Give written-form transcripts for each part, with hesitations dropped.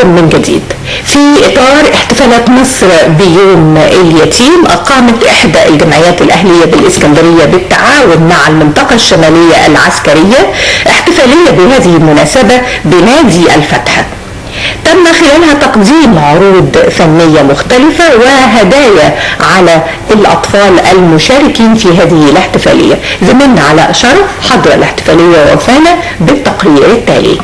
من جديد. في إطار احتفالات مصر بيوم اليتيم، أقامت إحدى الجمعيات الأهلية بالإسكندرية بالتعاون مع المنطقة الشمالية العسكرية احتفالية بهذه المناسبة بنادي الفتح. تم خلالها تقديم عروض فنية مختلفة وهدايا على الأطفال المشاركين في هذه الاحتفالية. زميلنا علاء شرف حضر الاحتفالية ووفانا بالتقرير التالي.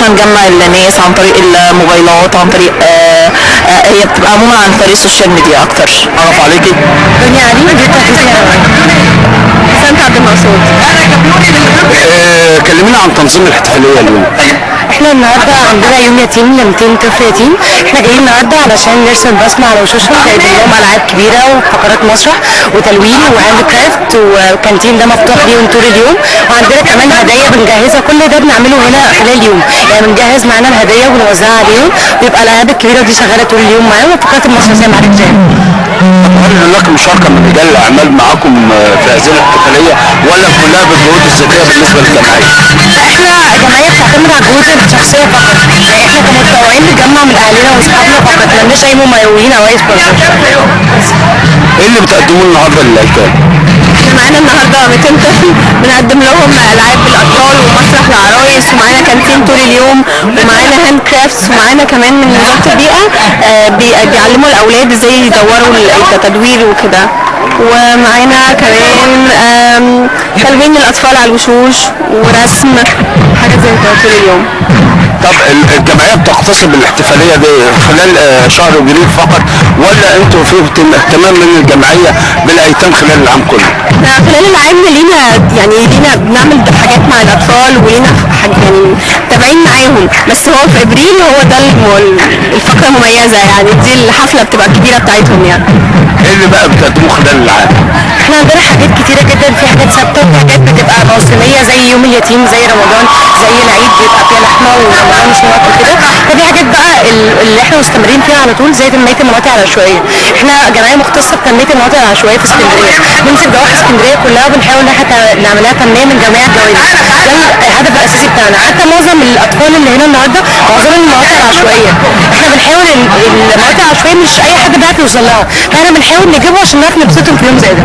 نجمع الناس عن طريق الموبايلات، عن طريق هي بتبقى عموما عن طريق السوشيال ميديا اكتر. اعرف عليكي دنيا علي حسنت عبد المقصود. كلمينا عن تنظيم الاحتفاليه اليوم. احنا النهارده عندنا يوم يتيم ل 200 طفل يتيم. احنا جايين النهارده علشان نرسم بسمه على وشوشهم، جايبين لهم العاب كبيره وفقرات مسرح وتلوين وهاند كرافت، وكانتين ده مفتوح ليهم طول اليوم، وعندنا كمان هدايا بنجهزها. كل ده بنعمله هنا خلال اليوم، يعني بنجهز معانا الهدايا وبنوزعها عليهم، ويبقى الالعاب الكبيره دي شغاله طول اليوم معاهم، وفقرات المسرح زي ما حضرتك شايف. هل هناك مشاركه من رجال الاعمال معاكم في هذه الاحتفاليه ولا كلها بالجهود الذاتيه بالنسبه للجمعيه؟ احنا جمعيه بتعتمد على الجهود الشخصيه فقط، يعني احنا كمتطوعين بنجمع من اهالينا واصحابنا فقط، ما لناش اي ممولين او اي سبونسر. ايه اللي بتقدموه النهارده للايتام؟ احنا معانا النهارده 200 طفل بنقدم لهم العاب للاطفال ومسرح للعرايس، ومعانا كانتين طول اليوم، ومعانا هاند كرافتس، ومعانا كمان من وزاره البيئه بيعلموا الاولاد ازاي يدوروا التدوير وكده، ومعانا كمان تلوين للاطفال على الوشوش ورسم حاجات زي كده طول اليوم. طب الجمعيه بتقتصر بالاحتفاليه دي خلال شهر ابريل فقط ولا انتوا في اهتمام من الجمعيه بالايتام خلال العام كله؟ احنا خلال العام لينا بنعمل حاجات مع الاطفال ولينا يعني تابعين معاهم، بس هو في ابريل هو ده الفقره المميزه، يعني دي الحفله بتبقى الكبيره بتاعتهم يعني. ايه اللي بقى بتقدموه خلال العام؟ احنا عندنا حاجات كتيره جدا، في حاجات ثابته وفي حاجات بتبقى موسميه زي يوم اليتيم، زي رمضان، زي العيد بيبقى فيها لحمه ورمضان شنط وكده. فدي حاجات بقى اللي احنا مستمرين فيها على طول، زي تنميه المناطق العشوائيه. احنا جمعيه مختصه بتنميه المناطق العشوائيه في اسكندريه، بنمسك ضواحي اسكندريه كلها وبنحاول ان احنا نعملها تنميه من جميع الجوانب. ده الهدف الاساسي بتاعنا. حتى معظم الاطفال اللي هنا النهارده معظمهم من المناطق العشوائيه، احنا بنحاول المناطق العشوائيه مش اي حد بيعرف يوصل لها، فاحنا بنحاول نجيبه عشان نعرف نبسطهم في يوم زي ده.